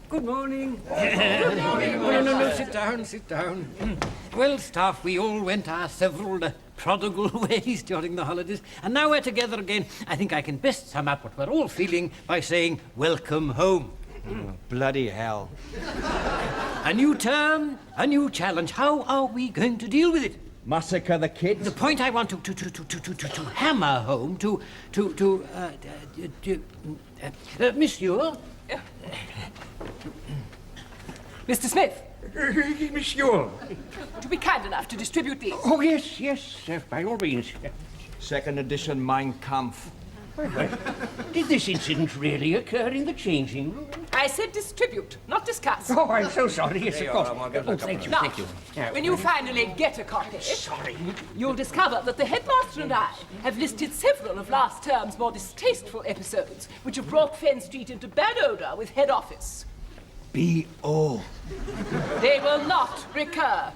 Good morning. Good morning. No, sit down, sit down. Well, staff, we all went our several prodigal ways during the holidays, and now we're together again. I think I can best sum up what we're all feeling by saying, welcome home. Oh, bloody hell. A new term, a new challenge. How are we going to deal with it? Massacre the kids? The point I want to hammer home Monsieur. Mr. Smith, Monsieur. to be kind enough to distribute these. Oh, yes, by all means. Second edition Mein Kampf. Did this incident really occur in the changing room? I said distribute, not discuss. Oh, I'm so sorry. Yes, of course. Oh, thank you, Now, thank you. when you finally get a copy, Sorry. you'll discover that the headmaster and I have listed several of last term's more distasteful episodes, which have brought Fen Street into bad odour with head office. B.O. They will not recur.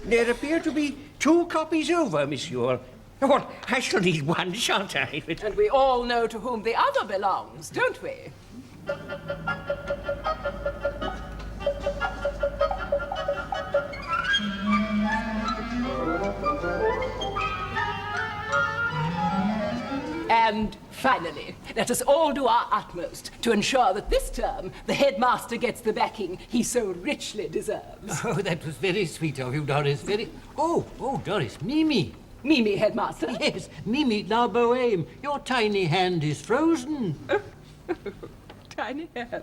There appear to be 2 copies over, Monsieur. Well, I shall need one, shan't I? And we all know to whom the other belongs, don't we? And finally, let us all do our utmost to ensure that this term the headmaster gets the backing he so richly deserves. Oh, that was very sweet of you, Doris. Very. Oh, Doris, Mimi. Mimi, headmaster. Yes, Mimi, la bohème. Your tiny hand is frozen. Tiny hand.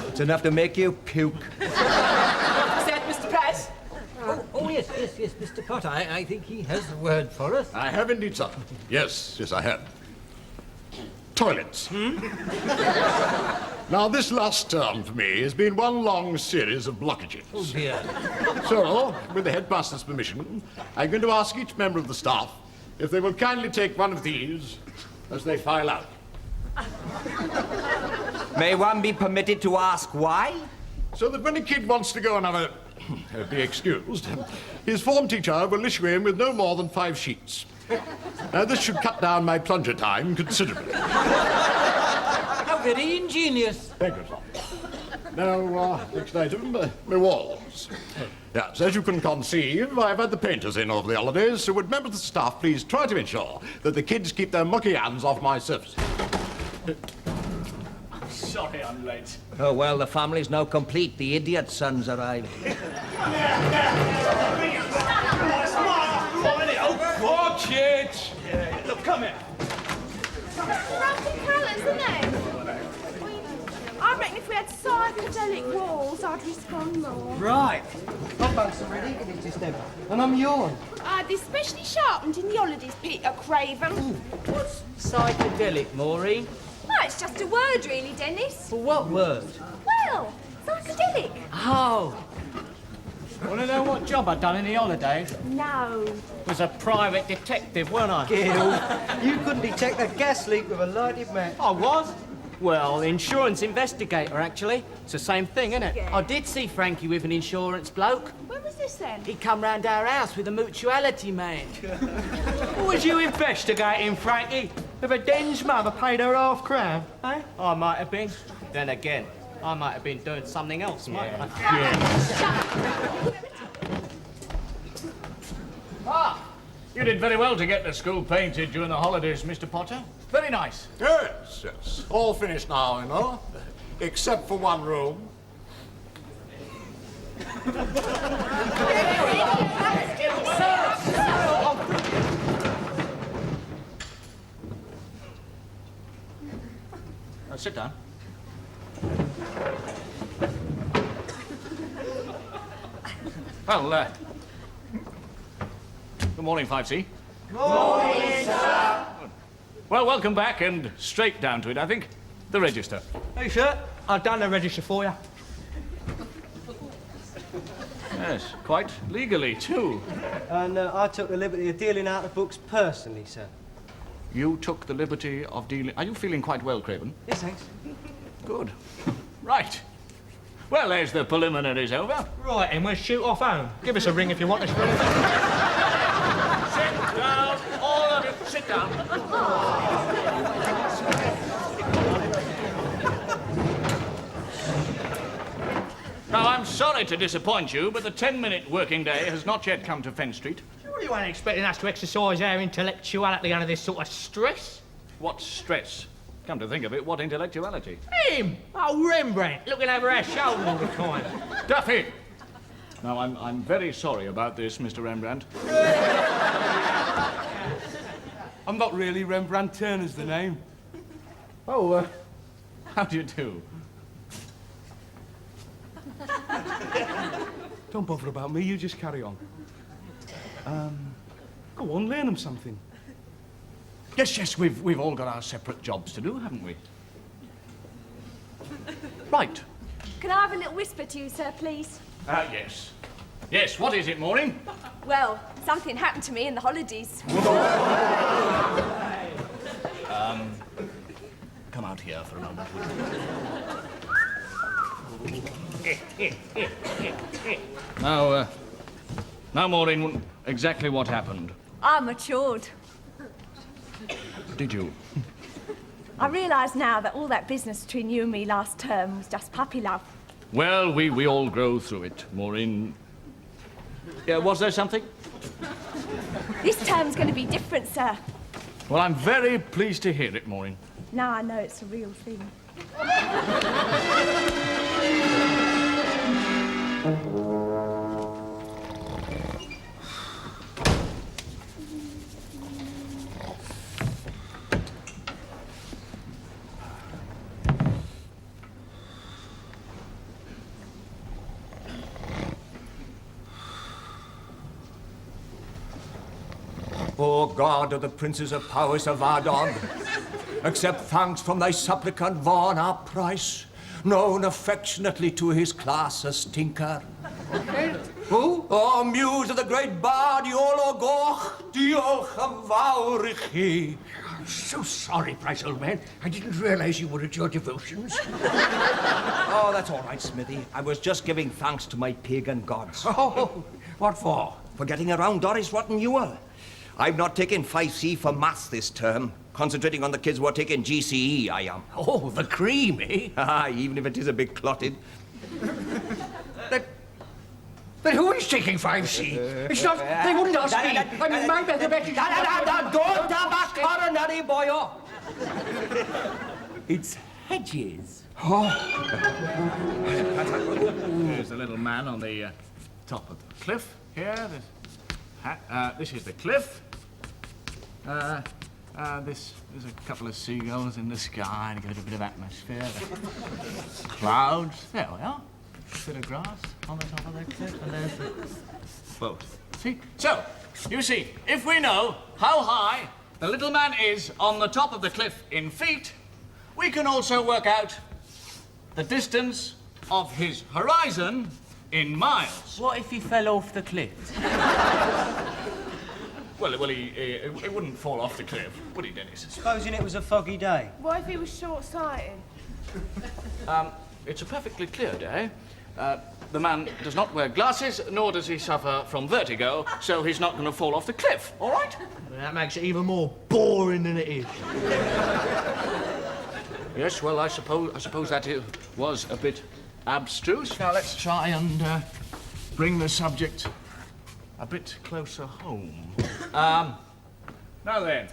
It's enough to make you puke. What was that, Mr. Price? Yes, Mr. Potter. I think he has a word for us. I have indeed, sir. Yes, I have. Toilets. Now, this last term for me has been one long series of blockages. Oh, dear. So, with the headmaster's permission, I'm going to ask each member of the staff if they will kindly take one of these as they file out. May one be permitted to ask why? So that when a kid wants to go and have be excused, his form teacher will issue him with no more than 5 sheets. Now, this should cut down my plunger time considerably. How very ingenious. Thank you, sir. Now, next item, my walls. Yes, as you can conceive, I've had the painters in over the holidays, so would members of the staff please try to ensure that the kids keep their mucky hands off my surface. Sorry I'm late. Oh, well, the family's now complete. The idiot son's arrived. Watch it! Look, come here. Lovely colours, isn't it? I reckon if we had psychedelic walls, I'd respond more. Right. I've done some ridiculous this then, and I'm yawn. They're specially sharpened in the holidays, Peter Craven. What's psychedelic, Maureen? No, it's just a word, really, Dennis. For what word? Well, psychedelic. Oh. Want to know what job I'd done in the holidays? No. Was a private detective, weren't I? Gil, you couldn't detect a gas leak with a lighted match. I was. Well, insurance investigator, actually. It's the same thing, isn't it? Yeah. I did see Frankie with an insurance bloke. When was this then? He come round our house with a mutuality man. What was you investigating, Frankie? If a Den's mother paid her £half, eh? I might have been. Then again, I might have been doing something else, mightn't I? You did very well to get the school painted during the holidays, Mr. Potter. Very nice. Yes. All finished now, you know, except for one room. Sit down. Well, good morning, 5C. Morning, sir. Well, welcome back, and straight down to it, I think. The register. Hey, sir, I've done the register for you. Yes, quite legally, too. And I took the liberty of dealing out the books personally, sir. You took the liberty of dealing... Are you feeling quite well, Craven? Yes, thanks. Good. Right. Well, there's the preliminaries over. Right, and we'll shoot off home. Give us a ring if you want us. Sit down, all of you, sit down. Now, I'm sorry to disappoint you, but the 10-minute working day has not yet come to Fen Street. Surely you weren't expecting us to exercise our intellectuality under this sort of stress? What stress? Come to think of it, what intellectuality? Him! Oh, Rembrandt, looking over our shoulder all the time. Duffy! Now, I'm very sorry about this, Mr. Rembrandt. I'm not really Rembrandt, Turner's the name. Oh, how do you do? Don't bother about me, you just carry on. Go on, learn them something. Yes, we've all got our separate jobs to do, haven't we? Right. Can I have a little whisper to you, sir, please? Yes. Yes, what is it, Maureen? Well, something happened to me in the holidays. Come out here for a moment, would you? Now, Maureen, exactly what happened? I matured. Did you? I realise now that all that business between you and me last term was just puppy love. Well, we all grow through it, Maureen. Yeah, was there something? This term's going to be different, sir. Well, I'm very pleased to hear it, Maureen. Now I know it's a real thing. O God of the princes of powers of Ardon, accept thanks from thy supplicant Vaughan our price, known affectionately to his class as Tinker. Who? O muse of the great bard, Iolo Goch, Diolch am fawr I chi. I'm so sorry, Price, old man. I didn't realize you were at your devotions. Oh, that's all right, Smithy. I was just giving thanks to my pagan gods. Oh, what for? For getting around Doris Rotten Ewell. I've not taken 5C for maths this term. Concentrating on the kids who are taking GCE, I am. Oh, the cream, eh? Ah, even if it is a bit clotted. But who is taking 5C? It's not... They wouldn't ask me. I mean, my mathematics... Don't have a coronary, boyo! It's Hedges. Here's the little man on the top of the cliff. Here, this is the cliff. There's a couple of seagulls in the sky to give it a bit of atmosphere. The clouds. There we are. A bit of grass on the top of the cliff, and there's the boat. See? So, you see, if we know how high the little man is on the top of the cliff in feet, we can also work out the distance of his horizon in miles. What if he fell off the cliff? Well, he wouldn't fall off the cliff, would he, Dennis? Supposing it was a foggy day. What if he was short-sighted? It's a perfectly clear day. The man does not wear glasses, nor does he suffer from vertigo, so he's not going to fall off the cliff, all right? Well, that makes it even more boring than it is. Yes, well, I suppose that was a bit abstruse. Now, let's try and bring the subject a bit closer home. Now then,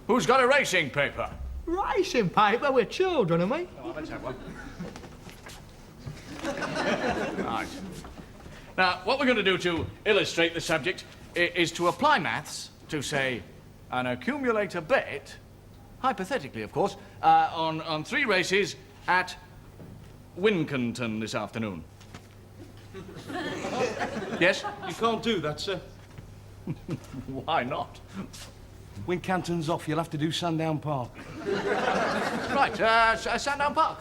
who's got a racing paper? Racing paper? We're children, are we? Oh, let's have one. Right. Now, what we're going to do to illustrate the subject is to apply maths to, say, an accumulator bet, hypothetically, of course, on 3 races at Wincanton this afternoon. Yes? You can't do that, sir. Why not? When Canton's off, you'll have to do Sandown Park. Right, Sandown Park.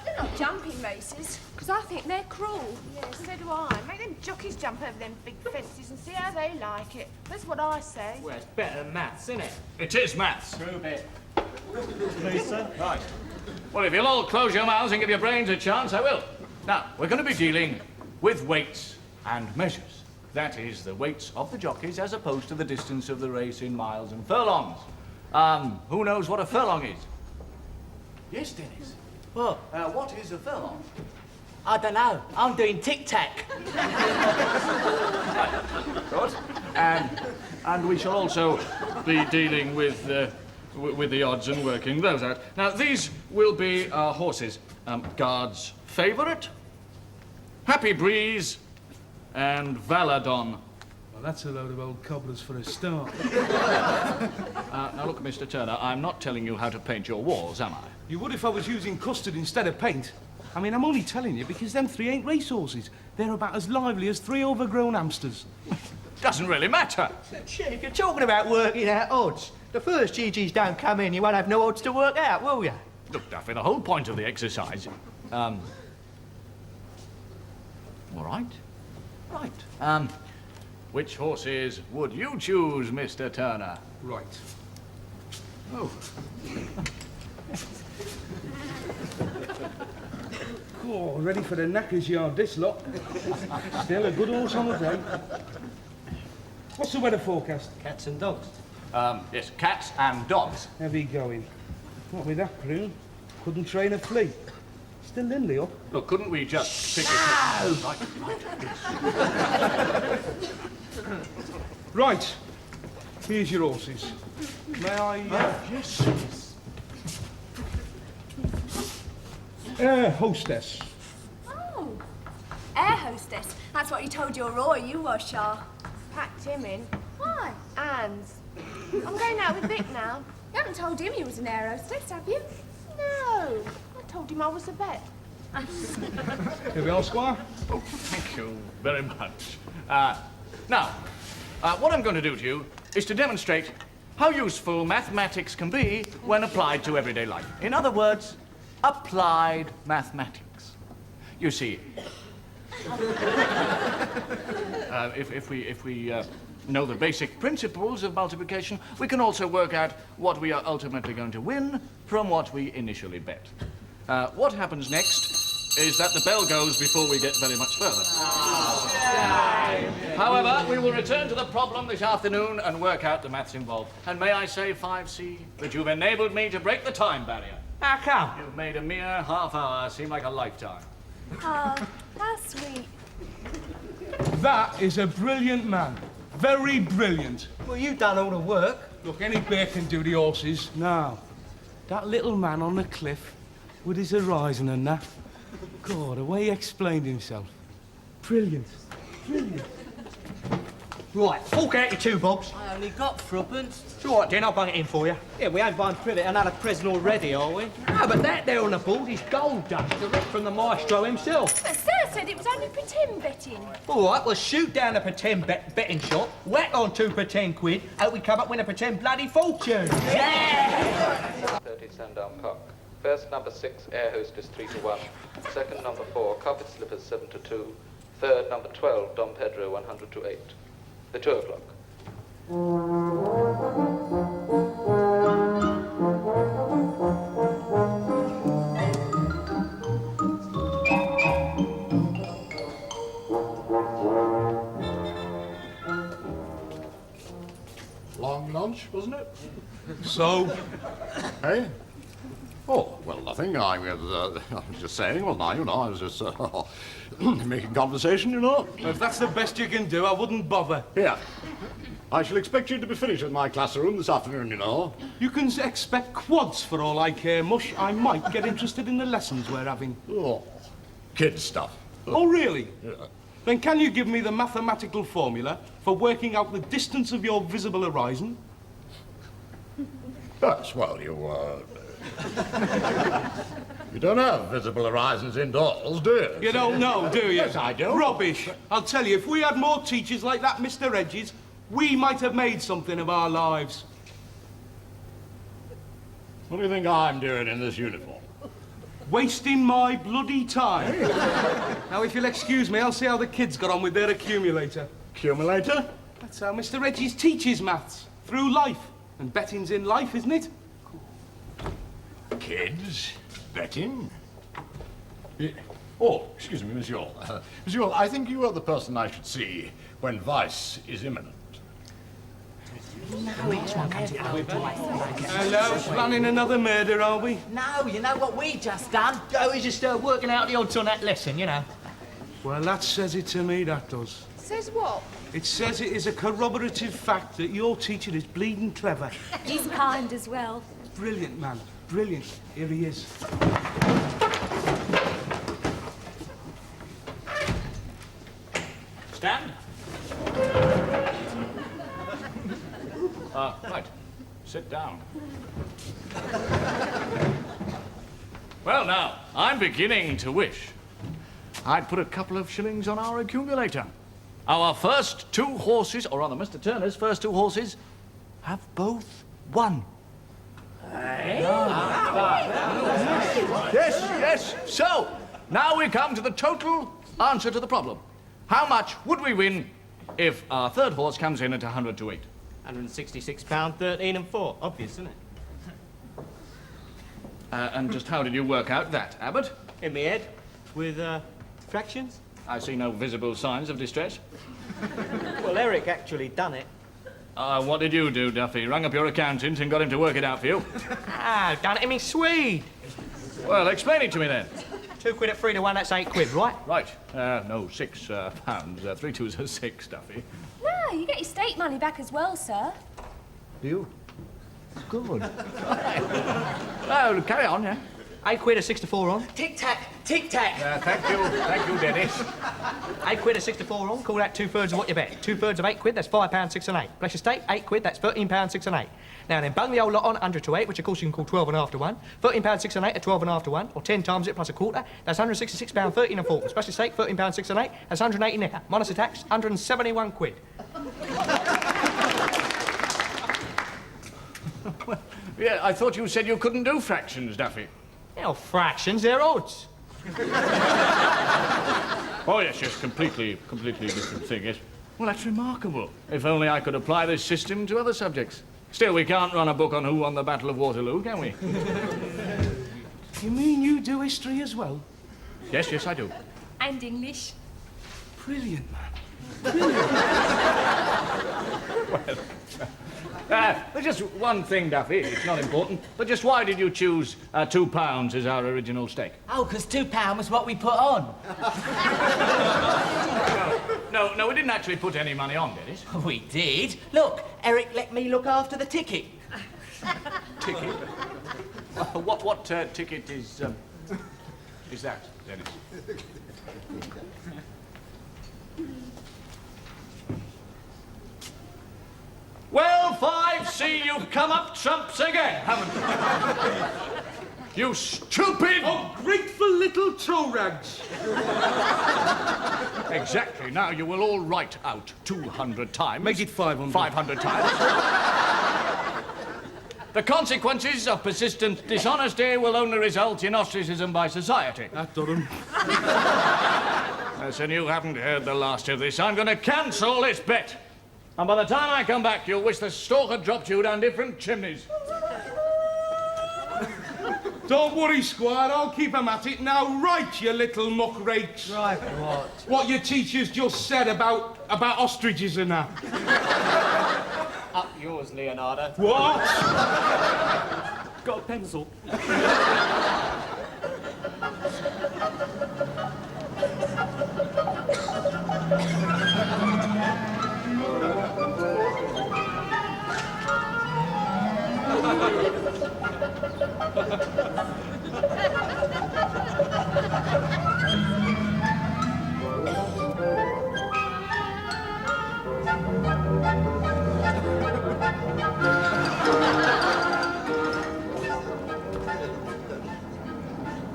They're not jumping races, because I think they're cruel. Yeah, so do I. Make them jockeys jump over them big fences and see how they like it. That's what I say. Well, it's better than maths, isn't it? It is maths. Prove it. Please, sir. Right. Well, if you'll all close your mouths and give your brains a chance, I will. Now, we're going to be dealing with weights and measures. That is, the weights of the jockeys as opposed to the distance of the race in miles and furlongs. Who knows what a furlong is? Yes, Dennis. What? What is a furlong? I don't know. I'm doing tic-tac. Good. And we shall also be dealing with the odds and working those out. Now, these will be our horses. Guard's Favourite, Happy Breeze, and Valadon. Well, that's a load of old cobblers for a start. Now, look, Mr. Turner, I'm not telling you how to paint your walls, am I? You would if I was using custard instead of paint. I mean, I'm only telling you because them three ain't racehorses. They're about as lively as three overgrown hamsters. Doesn't really matter. Chief, you're talking about working out odds. The first GGs don't come in, you won't have no odds to work out, will you? Look, Duffy, the whole point of the exercise... all right. Right. Which horses would you choose, Mr. Turner? Right. Oh. Oh, ready for the knackers yard, this lot. Still a good horse on the day. What's the weather forecast? Cats and dogs. Yes, cats and dogs. Heavy going. Not with that prune. Couldn't train a flea. Still Lindley up. Look, couldn't we just pick it? Right. Here's your horses. May I... Yes. Hostess. Oh, air hostess. That's what you told your Roy you were, Shaw. Packed him in. Why? Anne's. I'm going out with Vic now. You haven't told him you was an air hostess, have you? No. I told him I was a vet. Here we are, Squire. Oh, thank you very much. Now, what I'm going to do to you is to demonstrate how useful mathematics can be when applied to everyday life. In other words, applied mathematics. You see, if we know the basic principles of multiplication, we can also work out what we are ultimately going to win from what we initially bet. What happens next is that the bell goes before we get very much further. However, we will return to the problem this afternoon and work out the maths involved. And may I say, 5C, that you've enabled me to break the time barrier. How come? You've made a mere half hour seem like a lifetime. Oh, that's sweet. That is a brilliant man. Very brilliant. Well, you've done all the work. Look, any bear can do the horses. Now, that little man on the cliff with his horizon and that. God, the way he explained himself. Brilliant. Brilliant. Right, fork out your 2 bobs. I only got threepence. It's all right, then, I'll bung it in for you. Yeah, we ain't buying privet another present already, are we? No, but that there on the board is gold dust, direct from the maestro himself. But Sir said it was only pretend betting. All right, well, shoot down a pretend betting shop, whack on 2 pretend quid, hope we come up with a pretend bloody fortune. Yeah! 30 Sandown Park. First, number 6, air hostess 3-1. Second, number 4, carpet slippers 7-2. Third, number 12, Dom Pedro 100-8. The 2 o'clock. Long lunch, wasn't it? So? Hey? Oh, well, nothing. I was just saying, well, now, you know, I was just making conversation, you know. If that's the best you can do, I wouldn't bother. Here. I shall expect you to be finished with my classroom this afternoon, you know. You can expect quads for all I care, Mush. I might get interested in the lessons we're having. Oh, kid stuff. Oh, really? Yeah. Then can you give me the mathematical formula for working out the distance of your visible horizon? Yes, well, you don't have visible horizons indoors, do you? You don't know, do you? Yes, I do. Rubbish. I'll tell you, if we had more teachers like that Mr. Edges, we might have made something of our lives. What do you think I'm doing in this uniform? Wasting my bloody time. Now, if you'll excuse me, I'll see how the kids got on with their accumulator. Accumulator? That's how Mr. Regis teaches maths. Through life. And betting's in life, isn't it? Kids? Betting? Oh, excuse me, Miss Yule. Miss Yule, I think you are the person I should see when vice is imminent. Hello, planning another murder, are we? No, you know what we just done? Oh, we just working out the odds on that lesson, you know. Well, that says it to me, that does. Says what? It says it is a corroborative fact that your teacher is bleeding clever. He's kind as well. Brilliant, man. Brilliant. Here he is. Stand. Right. Sit down. Well, now, I'm beginning to wish I'd put a couple of shillings on our accumulator. Our first two horses, or rather Mr. Turner's first two horses, have both won. Yes, yes. So, now we come to the total answer to the problem. How much would we win if our third horse comes in at 100 to 8? £166, 13 and 4. Obvious, isn't it? And just how did you work out that, Abbott? In my head, with fractions. I see no visible signs of distress. Well, Eric actually done it. What did you do, Duffy? Rung up your accountant and got him to work it out for you? Done it in me Swede. Well, explain it to me then. 2 quid at 3 to 1, that's £8, right? Right. No, £6. 3 twos are 6, Duffy. No, you get your stake money back as well, sir. Do you? Good. Oh, carry on, yeah. £8 at 6 to 4 on. Tic-tac, tic-tac. Thank you, Dennis. £8 at 6 to 4 on, call that 2/3 of what you bet. 2/3 of £8, that's £5, 6 and 8. Plus your stake, £8, that's £13, 6 and 8. Now then, bung the whole lot on 100 to 8, which of course you can call 12 and a half to 1. £13, 6 and 8 at 12 and a half to 1, or 10 times it plus a quarter, that's £166, 13 and 4. Plus your stake, £13, 6 and 8, that's 180 necker. Minus the tax, 171 quid. Yeah, I thought you said you couldn't do fractions, Duffy. Well, fractions, they're odds. Oh, yes, completely different thing, yes. Well, that's remarkable. If only I could apply this system to other subjects. Still, we can't run a book on who won the Battle of Waterloo, can we? You mean you do history as well? Yes, I do. And English. Brilliant, man. There's just one thing, Duffy. It's not important. But just why did you choose £2 as our original stake? Oh, because £2 was what we put on. No, we didn't actually put any money on, Dennis. We did. Look, Eric let me look after the ticket. Ticket? What ticket is that, Dennis? Well, 5C, you've come up trumps again, haven't you? You stupid... Ungrateful little toe rags. Exactly. Now you will all write out 200 times. Make it 500. 500 times. The consequences of persistent dishonesty will only result in ostracism by society. That done. Listen, you haven't heard the last of this. I'm going to cancel this bet. And by the time I come back, you'll wish the stork had dropped you down different chimneys. Don't worry, Squire, I'll keep 'em at it. Now, right, you little muckrakes. Right, what? What your teachers just said about ostriches and that. Up yours, Leonardo. What? Got a pencil.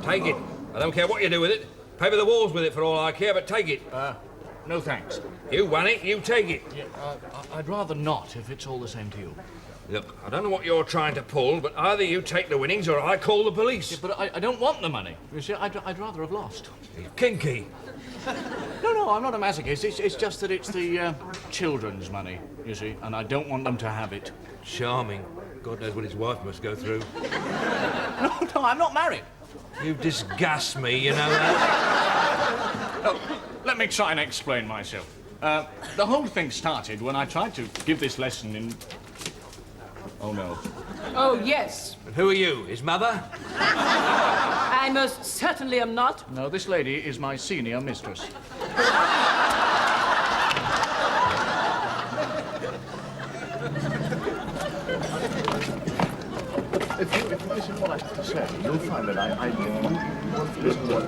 Take it. I don't care what you do with it. Paper the walls with it for all I care, but take it. No thanks. You won it, you take it. Yeah, I'd rather not, if it's all the same to you. Look, I don't know what you're trying to pull, but either you take the winnings or I call the police. Yeah, but I don't want the money. You see, I'd rather have lost. You're kinky. No, I'm not a masochist. It's just that it's the children's money, you see, and I don't want them to have it. Charming. God knows what his wife must go through. No, I'm not married. You disgust me, you know that? Oh, let me try and explain myself. The whole thing started when I tried to give this lesson in... Oh, no. Oh, yes. And who are you, his mother? I most certainly am not. No, this lady is my senior mistress. If you listen to what I have to say, you'll find that I want to listen to what...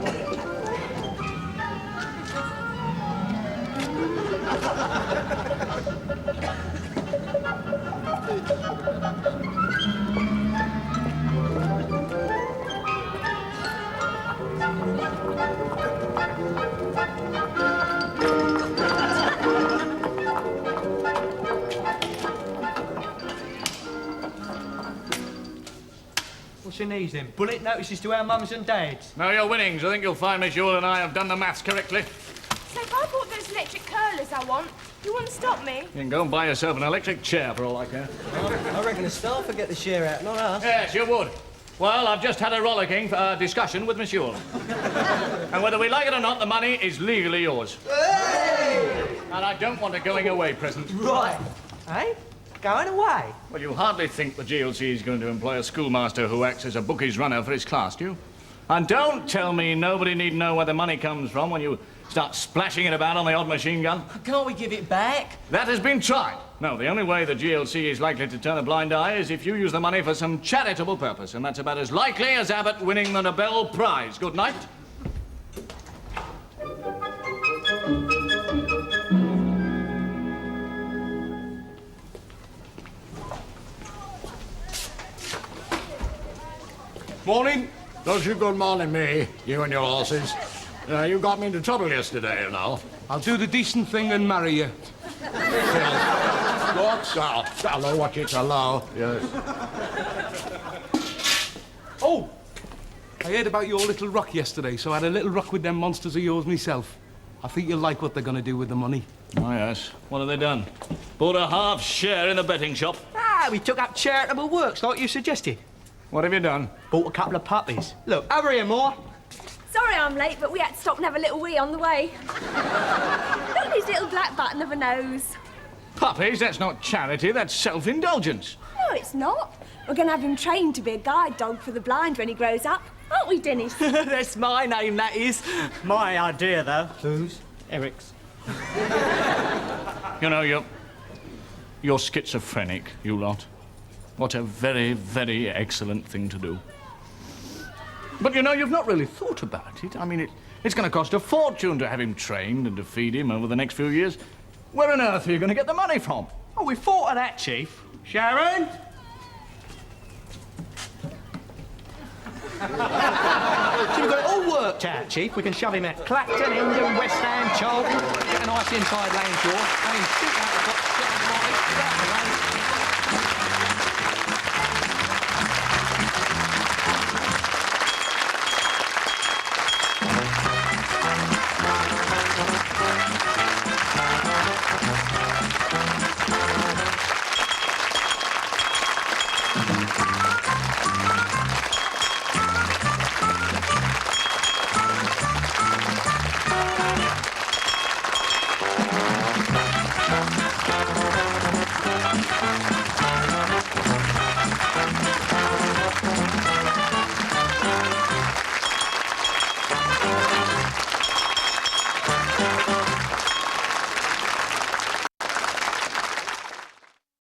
What's in these then? Bullet notices to our mums and dads? Now, your winnings. I think you'll find Miss Yule and I have done the maths correctly. So if I bought those electric curlers I want, you wouldn't stop me? You can go and buy yourself an electric chair for all I care. I reckon the staff would get the share out, not us. Yes, you would. Well, I've just had a rollicking discussion with Miss Yule. And whether we like it or not, the money is legally yours. Hey! And I don't want a going-away present. Right. Eh? Going away? Well, you'll hardly think the GLC is going to employ a schoolmaster who acts as a bookies runner for his class, do you? And don't tell me nobody need know where the money comes from when you start splashing it about on the odd machine gun. Can't we give it back? That has been tried. No, the only way the GLC is likely to turn a blind eye is if you use the money for some charitable purpose, and that's about as likely as Abbott winning the Nobel Prize. Good night. Morning. Don't you good morning me, you and your horses. You got me into trouble yesterday, you know. I'll do the decent thing and marry you. What? Hello, watch it, hello. Yes. Oh! I heard about your little rock yesterday, so I had a little rock with them monsters of yours myself. I think you'll like what they're going to do with the money. Oh, yes. What have they done? Bought a half share in the betting shop. Ah, we took up charitable works like you suggested. What have you done? Bought a couple of puppies. Look, over here, Moore. Sorry I'm late, but we had to stop and have a little wee on the way. Look at his little black button of a nose. Puppies? That's not charity, that's self-indulgence. No, it's not. We're going to have him trained to be a guide dog for the blind when he grows up. Aren't we, Dennis? That's my name, that is. My idea, though. Whose? Eric's. You know, you're schizophrenic, you lot. What a very, very excellent thing to do. But, you know, you've not really thought about it. I mean, it's going to cost a fortune to have him trained and to feed him over the next few years. Where on earth are you going to get the money from? Oh, we thought of that, Chief. Sharon? So we've got it all worked out, Chief. We can shove him at Clacton, Hendon, West Ham, Charlton, get a nice inside lane draw, and him shoot out the box, get him right.